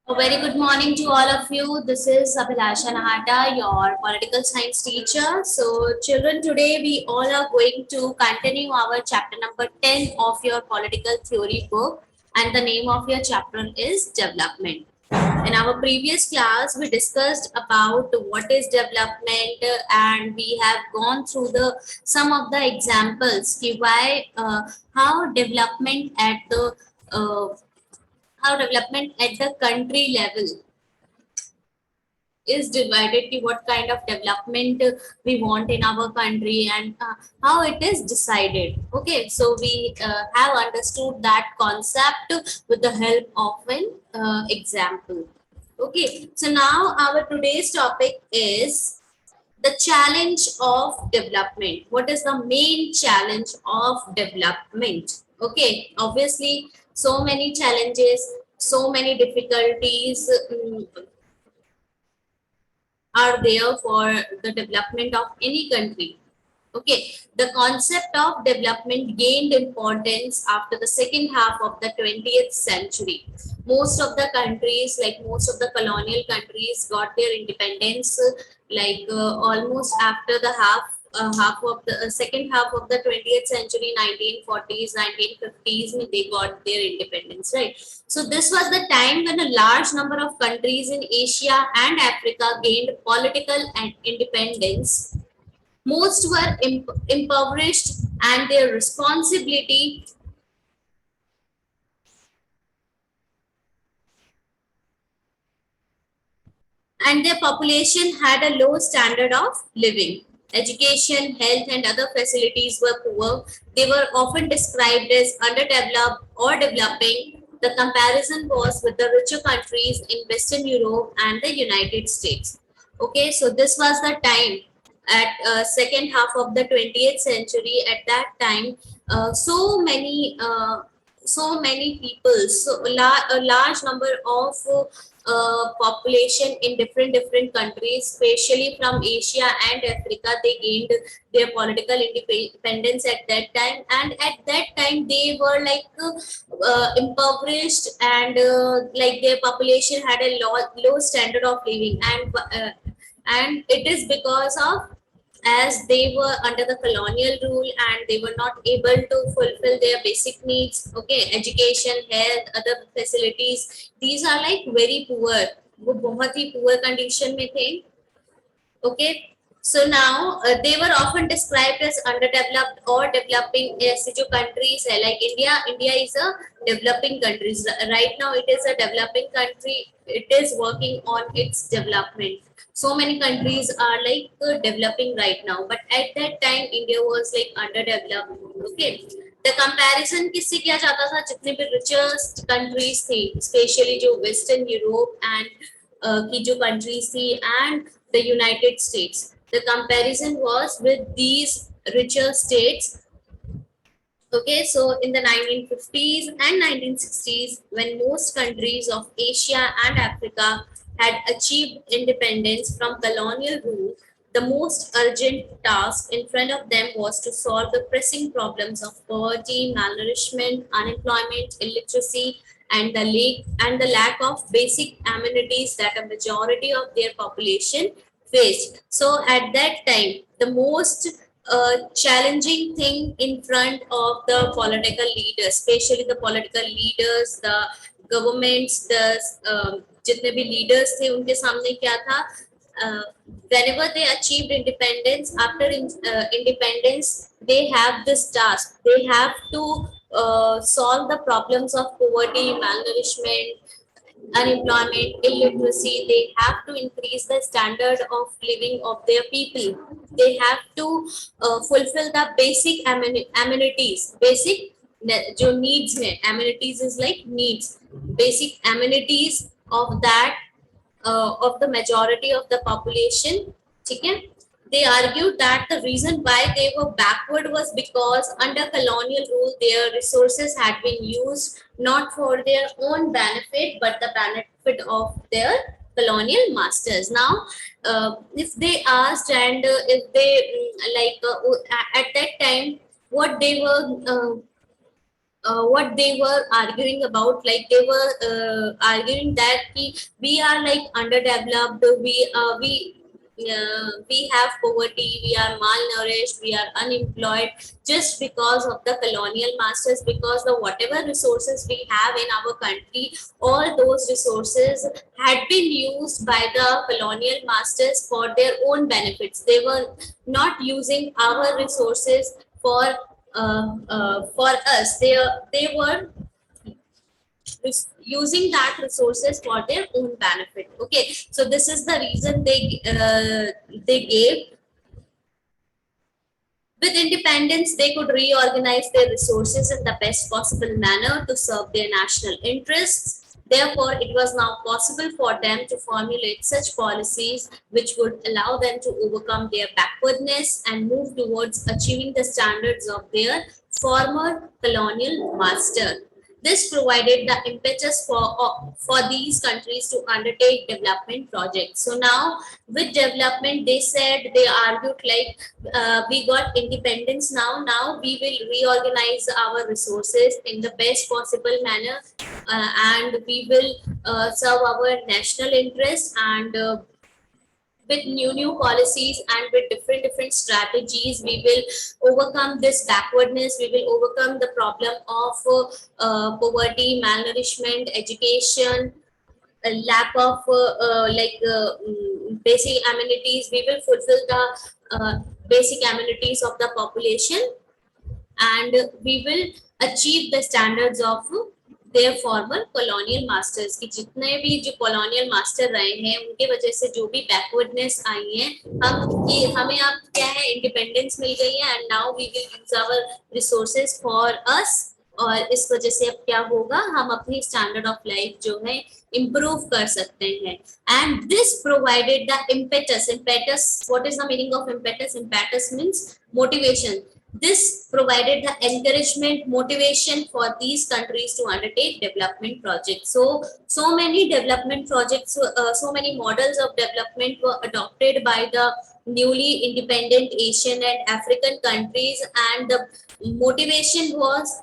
A very good morning to all of you. This is Abhilasha, your political science teacher. So, children, today we all are going to continue our chapter number 10 of your political theory book, and the name of your chapter is development. In our previous class, we discussed about what is development, and we have gone through the some of the examples how development at the uh, how development at the country level is divided to what kind of development we want in our country and how it is decided. Okay, so we have understood that concept with the help of an example. Okay, so now our today's topic is the challenge of development. What is the main challenge of development? Okay, obviously so many challenges, so many difficulties are there for the development of any country. Okay, the concept of development gained importance after the second half of the 20th century. Most of the countries, like most of the colonial countries, got their independence almost after the half of the second half of the 20th century, 1940s, 1950s, they got their independence, right? So this was the time when a large number of countries in Asia and Africa gained political and independence. Most were impoverished, and their responsibility and their population had a low standard of living. Education, health, and other facilities were poor. They were often described as underdeveloped or developing. The comparison was with the richer countries in Western Europe and the United States. Okay, so this was the time at second half of the 20th century. At that time, so many people, a large number of population in different countries, especially from Asia and Africa, they gained their political independence at that time. And at that time, they were impoverished, and like their population had a low standard of living, and it is because of as they were under the colonial rule and they were not able to fulfill their basic needs. Okay, education, health, other facilities, these are like very poor, वो बहुत ही poor condition में थे. Okay, so now they were often described as underdeveloped or developing. ऐसे जो countries है like India is a developing country right now. It is a developing country. It is working on its development. So many countries are like developing right now, but at that time India was like underdeveloped. Okay, the comparison किससे किया जाता था? जितने भी richest countries थी, especially जो Western Europe and की जो countries थी and the United States. The comparison was with these richer states. Okay, so in the 1950s and 1960s, when most countries of Asia and Africa had achieved independence from colonial rule, the most urgent task in front of them was to solve the pressing problems of poverty, malnourishment, unemployment, illiteracy, and the lack of basic amenities that a majority of their population faced. So at that time, the most challenging thing in front of the political leaders, especially the political leaders, the governments, the जितने भी leaders थे उनके सामने क्या था? Whenever they achieved independence, after independence, they have this task. They have to solve the problems of poverty, malnourishment, unemployment, illiteracy. They have to increase the standard of living of their people. They have to fulfill the basic amenities. Basic जो needs है, amenities is like needs. Basic amenities of that of the majority of the population. ठीक है? They argued that the reason why they were backward was because under colonial rule, their resources had been used not for their own benefit, but the benefit of their colonial masters. Now, if they asked and if they at that time, what they were what they were arguing about, like they were arguing that we are like underdeveloped, we have poverty, we are malnourished, we are unemployed, just because of the colonial masters, because the whatever resources we have in our country, all those resources had been used by the colonial masters for their own benefits. They were not using our resources for us. They were using that resources for their own benefit. Okay, so this is the reason they gave. With independence, they could reorganize their resources in the best possible manner to serve their national interests. Therefore, it was now possible for them to formulate such policies which would allow them to overcome their backwardness and move towards achieving the standards of their former colonial master. This provided the impetus for these countries to undertake development projects. So now, with development, they said, they argued like, we got independence now. Now we will reorganize our resources in the best possible manner, and we will serve our national interest, and with new policies and with different strategies, we will overcome this backwardness, we will overcome the problem of poverty, malnourishment, education, a lack of basic amenities. We will fulfill the basic amenities of the population, and we will achieve the standards of their former colonial masters. कि जितने भी जो colonial master रहे हैं, उनके वजह से जो भी backwardness आई है, हमें अब क्या है, independence मिल गई है, and now we will use our resources for us. और इस वजह से अब क्या होगा, हम अपनी स्टैंडर्ड ऑफ लाइफ जो है improve कर सकते हैं. And this provided the impetus. What is the meaning of impetus? Impetus means motivation. This provided the encouragement, motivation for these countries to undertake development projects. So many development projects, so many models of development were adopted by the newly independent Asian and African countries, and the motivation was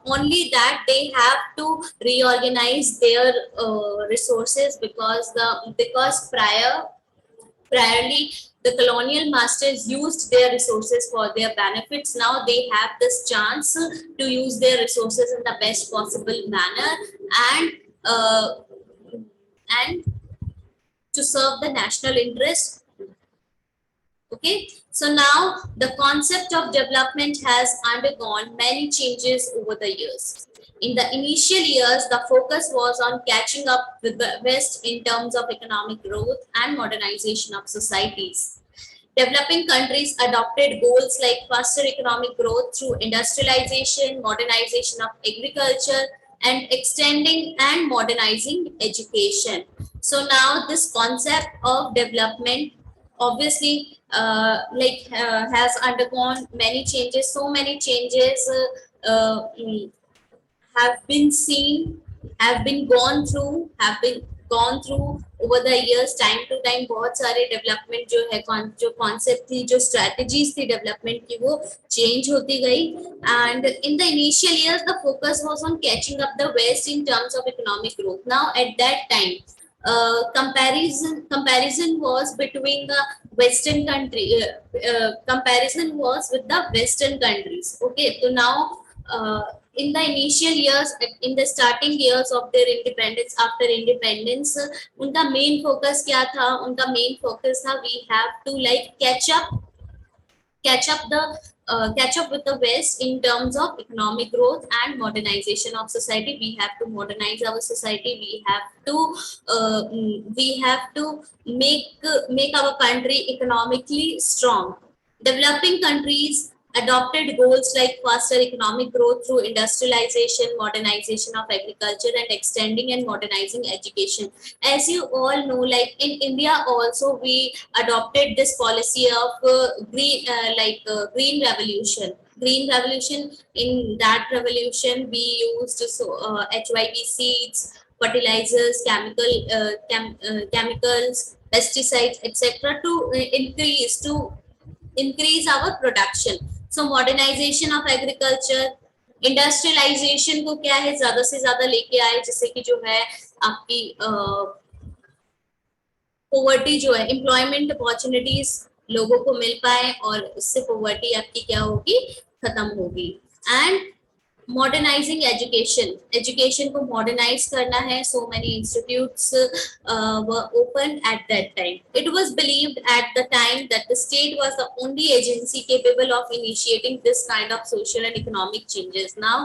only that they have to reorganize their resources, because priorly the colonial masters used their resources for their benefits. Now they have this chance to use their resources in the best possible manner, and and to serve the national interest. Okay, so now the concept of development has undergone many changes over the years. In the initial years, the focus was on catching up with the West in terms of economic growth and modernization of societies. Developing countries adopted goals like faster economic growth through industrialization, modernization of agriculture, and extending and modernizing education. So now this concept of development obviously has undergone many changes. So many changes have been seen, have been gone through over the years. Time to time बहुत सारे development जो concept थी, जो strategies थी development की, वो change होती गई. And in the initial years the focus was on catching up the west in terms of economic growth. Now at that time, comparison was between the Western country. Comparison was with the Western countries. Okay, so now in the initial years, in the starting years of their independence, after independence, उनका main focus क्या था? उनका main focus था, we have to like catch up with the West in terms of economic growth and modernization of society. We have to modernize our society. We have to make our country economically strong. Developing countries adopted goals like faster economic growth through industrialization, modernization of agriculture, and extending and modernizing education. As you all know, like in India also, we adopted this policy of green revolution. Green revolution. In that revolution, we used HYB seeds, fertilizers, chemicals, pesticides, etc. to increase our production. So modernization of agriculture, industrialisation को क्या है ज्यादा से ज्यादा लेके आए, जिससे कि जो है आपकी पोवर्टी जो है, एम्प्लॉयमेंट अपॉर्चुनिटीज लोगों को मिल पाए, और उससे पोवर्टी आपकी क्या होगी, खत्म होगी। एंड मॉडर्नाइजिंग एजुकेशन, एजुकेशन को मॉडर्नाइज करना है, so many institutes were opened at that time. It was believed at the time that the state was the only agency capable of initiating this kind of social and economic changes. Now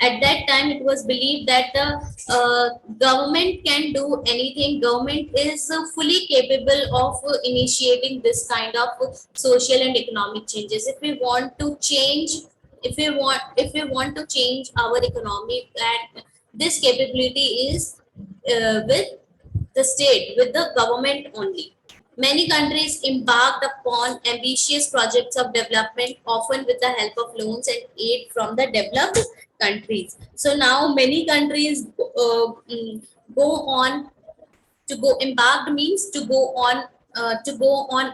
at that time it was believed that the government can do anything, government is fully capable of initiating this kind of social and economic changes. If we want to change, if we want to change our economy, and this capability is with the state, with the government only. Many countries embarked upon ambitious projects of development, often with the help of loans and aid from the developed countries. So now many countries go on to go, embarked means to go on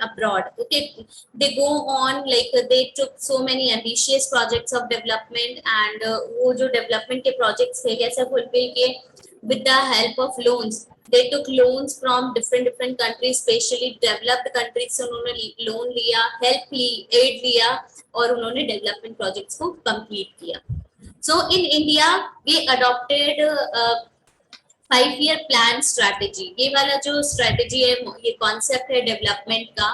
abroad. Okay, they go on, like they took so many ambitious projects of development, and वो जो development के projects थे कैसे fulfill किए, with the help of loans. They took loans from different countries, especially developed countries से उन्होंने loan लिया, help ली, aid लिया, और उन्होंने development projects को complete किया. So in India we adopted 5 year plan strategy. ये वाला जो स्ट्रैटेजी है, ये कॉन्सेप्ट है डेवलपमेंट का,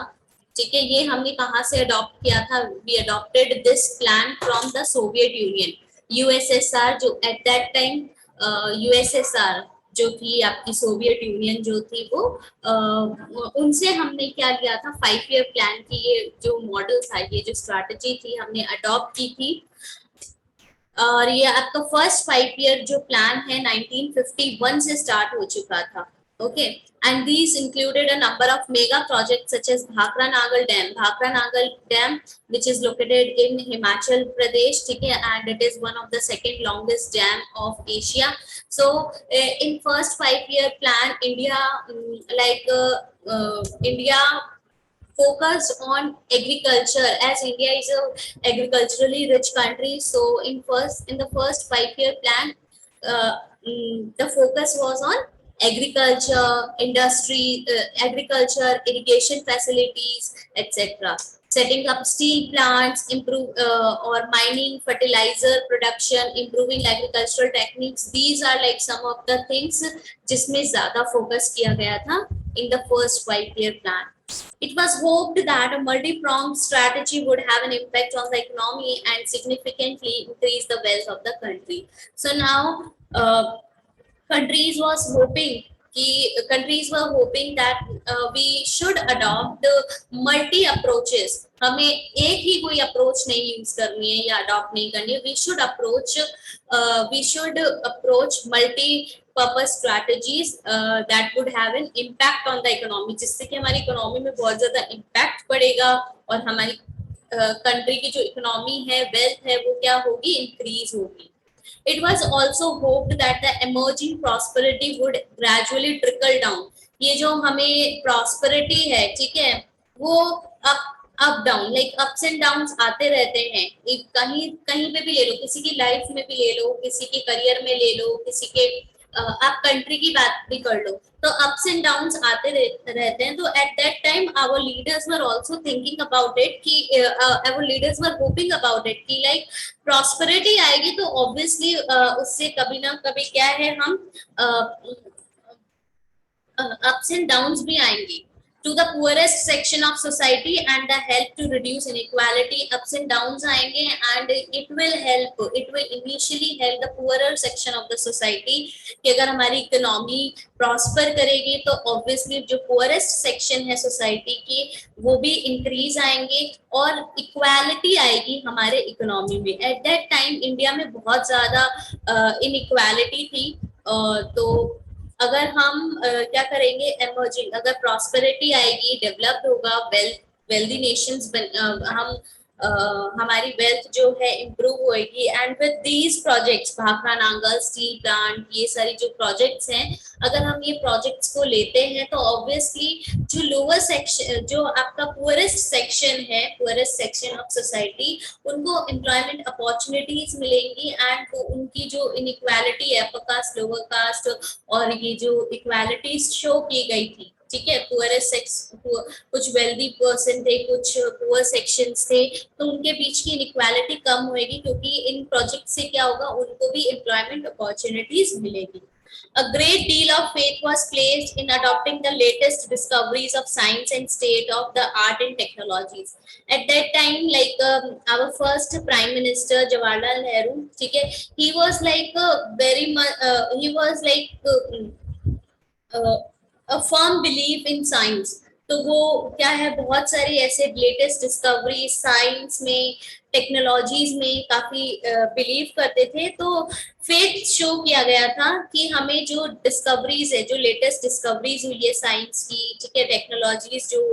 ठीक है, ये हमने कहाँ से अडॉप्ट किया था? We adopted this plan from the Soviet Union, USSR, जो एट दैट टाइम यूएसएसआर जो थी आपकी सोवियत यूनियन जो थी, वो उनसे हमने क्या लिया था, 5 year प्लान की ये जो मॉडल था, ये जो स्ट्रैटेजी थी, हमने अडॉप्ट की थी. और ये आपका फर्स्ट 5 year जो प्लान है 1951 से स्टार्ट हो चुका था. Okay, and these included a number of mega project such as Bhakra Nangal dam which is located in Himachal Pradesh, ठीक है, and it is one of the second longest dam of Asia. So in first 5 year plan, India focused on agriculture, as India is a agriculturally rich country. So in the first 5 year plan, the focus was on agriculture, industry, agriculture, irrigation facilities, etc. Setting up steel plants, improve or mining, fertilizer production, improving agricultural techniques. These are like some of the things जिसमें ज़्यादा focus किया गया था in the first 5 year plan. It was hoped that a multi-pronged strategy would have an impact on the economy and significantly increase the wealth of the country. So now, countries were hoping that we should adopt multi approaches. हमें एक ही कोई approach नहीं use करनी है या adopt नहीं करनी है. We should approach multi purpose strategies that would have an impact on the economy, जिससे कि हमारी इकोनॉमी में बहुत ज्यादा इम्पैक्ट पड़ेगा, और हमारी कंट्री की जो इकोनॉमी है, वेल्थ है, वो क्या होगी, इंक्रीज होगी. It was also hoped that the emerging prosperity would gradually trickle down. ये जो हमें prosperity है, ठीक है, वो up down, like ups and downs आते रहते हैं. कहीं कहीं पे भी ले लो, किसी की लाइफ में भी ले लो, किसी के करियर में ले लो, किसी के आप कंट्री की बात भी कर लो, तो अप्स एंड डाउन्स आते रहते हैं. तो at that time our leaders were also thinking about it कि our leaders were hoping about it कि लाइक प्रॉस्पेरिटी आएगी तो ऑब्वियसली उससे कभी ना कभी क्या है, हम अप्स एंड डाउन्स भी आएंगी. To the poorest section of society and the help to reduce inequality, ups and downs आएंगे, and it will initially help the poorer section of the society. कि अगर हमारी इकोनॉमी प्रॉस्पर करेगी तो obviously जो poorest section है society की, वो भी इंक्रीज आएंगे और इक्वालिटी आएगी हमारे इकोनॉमी में. एट दैट टाइम इंडिया में बहुत ज्यादा इनइक्वालिटी थी. तो अगर हम क्या करेंगे, एमर्जिंग, अगर प्रॉस्पेरिटी आएगी, डेवलप्ड होगा, वेल्दी नेशंस हम हमारी वेल्थ जो है इम्प्रूव होएगी। And with these projects, Bhakra Nangal steel plant, ये सारी जो प्रोजेक्ट्स हैं, अगर हम ये प्रोजेक्ट्स को लेते हैं तो ऑब्वियसली जो लोअर सेक्शन, जो आपका पुअरेस्ट सेक्शन है, पुअरेस्ट सेक्शन ऑफ सोसाइटी, उनको एम्प्लॉयमेंट अपॉर्चुनिटीज मिलेंगी। एंड वो उनकी जो इनइक्वालिटी है, अपर कास्ट लोअर कास्ट, और ये जो इक्वालिटीज शो की गई थी, ठीक है, पुअरेस्ट सेक्स, कुछ वेल्दी पर्सन थे, कुछ पुअर सेक्शंस थे, तो उनके बीच की इनइक्वालिटी कम होएगी, क्योंकि इन प्रोजेक्ट से क्या होगा, उनको भी एम्प्लॉयमेंट अपॉर्चुनिटीज मिलेगी। A great deal of faith was placed in adopting the latest discoveries of science and state of the art and technologies. At that time, like our first Prime Minister Jawaharlal Nehru, ठीक है, he was like very much, he was like a firm belief in science. तो वो क्या है, बहुत सारी ऐसे latest discovery science में, टेक्नोलॉजीज में काफी बिलीव करते थे। तो फेथ शो किया गया था कि हमें जो डिस्कवरीज है, जो लेटेस्ट डिस्कवरीज हुई है साइंस की, ठीक है, टेक्नोलॉजीज जो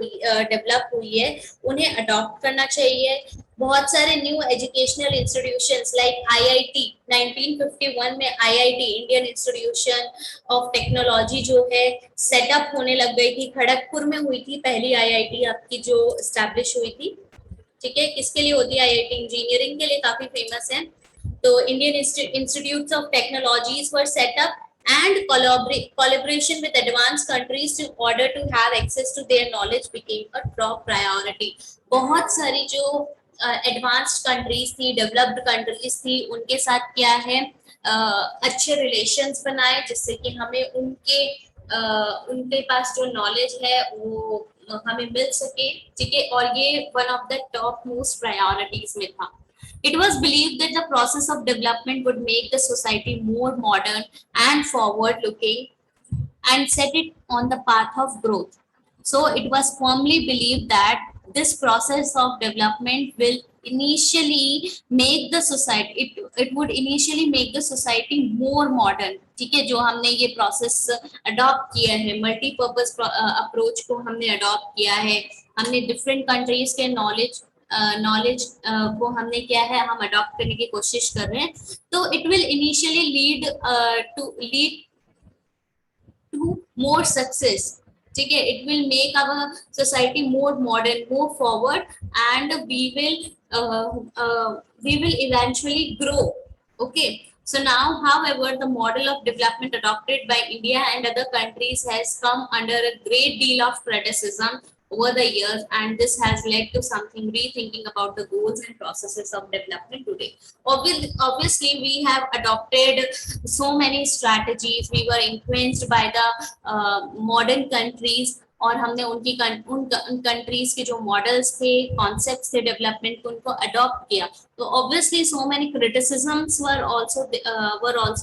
डेवलप हुई है, उन्हें अडॉप्ट करना चाहिए। बहुत सारे new educational institutions like IIT, 1951 में IIT, Indian institution of technology जो है सेटअप होने लग गई थी। खड़गपुर में हुई थी पहली आईआईटी आपकी जो स्टैब्लिश हुई थी, ठीक है। किसके लिए होती है आईआईटी? इंजीनियरिंग के लिए काफी फेमस है। तो Indian institutes of technologies were set up and collaboration with advanced countries in order to have access to their knowledge became a top priority. बहुत सारी जो एडवांस्ड कंट्रीज थी, डेवलप्ड कंट्रीज थी, उनके साथ क्या है, अच्छे रिलेशंस बनाए, जिससे कि हमें उनके पास जो नॉलेज है वो हमें मिल सके, ठीक है। और ये one of the top most priorities में था। It was believed that the process of development would make the society more modern and forward looking and set it on the path of growth. So it was firmly believed that this process of development will initially make the society, it would initially make the society more modern, ठीक है। जो हमने ये process adopt किया है, multipurpose approach को हमने adopt किया है, हमने डिफरेंट कंट्रीज के नॉलेज को हमने क्या है, हम अडॉप्ट करने की कोशिश कर रहे हैं। तो it will initially lead to more success, ठीक है। It will make our society more modern, more forward, and we will eventually grow. Okay, so now however the model of development adopted by India and other countries has come under a great deal of criticism over the years, and this has led to something rethinking about the goals and processes of development today. Obviously we have adopted so many strategies, we were influenced by the modern countries, और हमने उन countries के जो models थे, concepts थे development, उनको adopt किया। तो obviously so many criticisms were also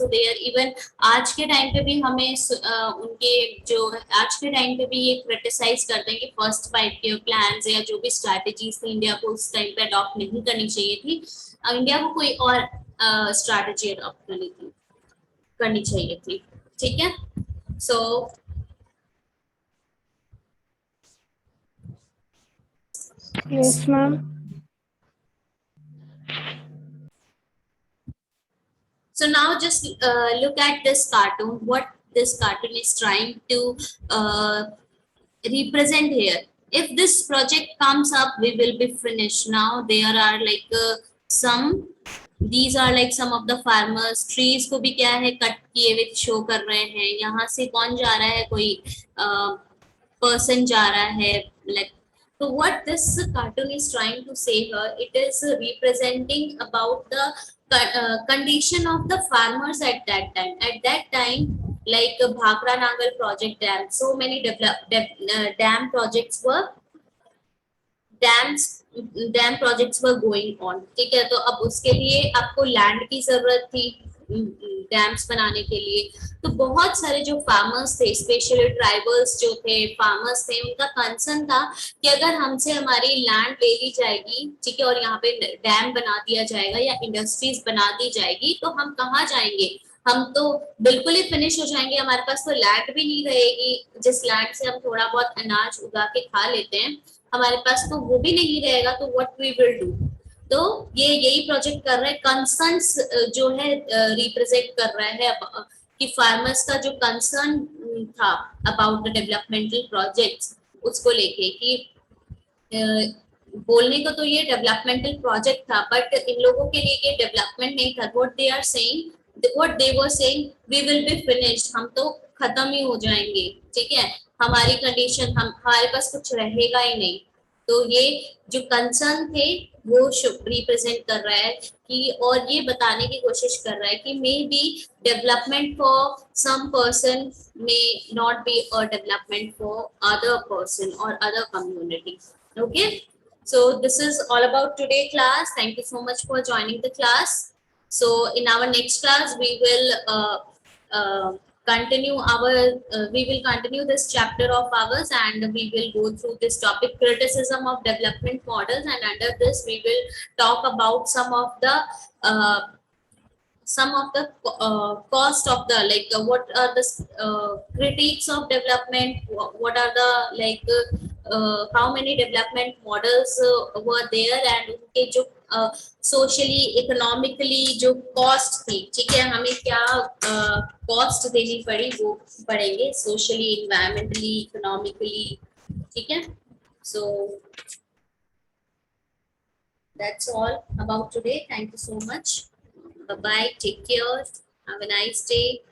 there. Even आज के टाइम पे भी हमें उनके जो आज के टाइम पे भी ये क्रिटिसाइज करते हैं कि फर्स्ट 5 ईयर प्लान्स या जो भी स्ट्रैटेजीज थी, इंडिया को उस टाइम पे अडॉप्ट नहीं करनी चाहिए थी। इंडिया को कोई और स्ट्रैटेजी अडॉप्ट करनी चाहिए थी, ठीक है। सो Yes, ma'am. So now just look at this cartoon, what this cartoon is trying to represent here. If this project comes up, we will be finished. Now there are like these are like some of the farmers, trees को भी क्या है cut किए हुए show कर रहे हैं। यहाँ से कौन जा रहा है, कोई पर्सन जा रहा है, like. So what this cartoon is trying to say here, it is representing about the condition of the farmers at that time. At that time, like Bhakra Nangal project dam, so many dam projects were going on, ठीक है। तो अब उसके लिए आपको land की जरूरत थी डैम्स बनाने के लिए। तो बहुत सारे जो फार्मर्स थे, स्पेशली ट्राइबल्स जो थे, फार्मर्स थे, उनका कंसर्न था कि अगर हमसे हमारी लैंड ले ली जाएगी, ठीक है, और यहाँ पे डैम बना दिया जाएगा या इंडस्ट्रीज बना दी जाएगी, तो हम कहाँ जाएंगे? हम तो बिल्कुल ही फिनिश हो जाएंगे, हमारे पास तो लैंड भी नहीं रहेगी जिस लैंड से हम थोड़ा बहुत अनाज उगा के खा लेते हैं, हमारे पास तो वो भी नहीं रहेगा। तो व्हाट वी विल डू? तो ये यही प्रोजेक्ट कर रहा है, कंसर्न्स जो है रिप्रेजेंट कर रहा है कि फार्मर्स का जो कंसर्न था अबाउट द डेवलपमेंटल प्रोजेक्ट्स, उसको लेके कि बोलने को तो ये डेवलपमेंटल प्रोजेक्ट था, बट इन लोगों के लिए ये डेवलपमेंट नहीं था। What they are saying, what they were saying, we will be finished, हम तो खत्म ही हो जाएंगे, ठीक है, हमारी कंडीशन, हम हमारे पास कुछ रहेगा ही नहीं। तो ये जो कंसर्न थे वो रिप्रेजेंट कर रहा है कि, और ये बताने की कोशिश कर रहा है कि may be development for some person may not be a development for other person और other community. Okay, so this is all about today class. Thank you so much for joining the class. So in our next class we will uh, continue our we will continue this chapter of ours, and we will go through this topic, criticism of development models, and under this we will talk about uh, some of the cost of the, like what are the critiques of development, what are the like how many development models were there, and उनके जो socially economically जो cost थी, ठीक है, हमें क्या cost देनी पड़ी वो पढ़ेंगे, सोशली, इन्वायरमेंटली, इकोनॉमिकली, ठीक है। सो that's all about today. Thank you so much. Bye bye. Take care. Have a nice day.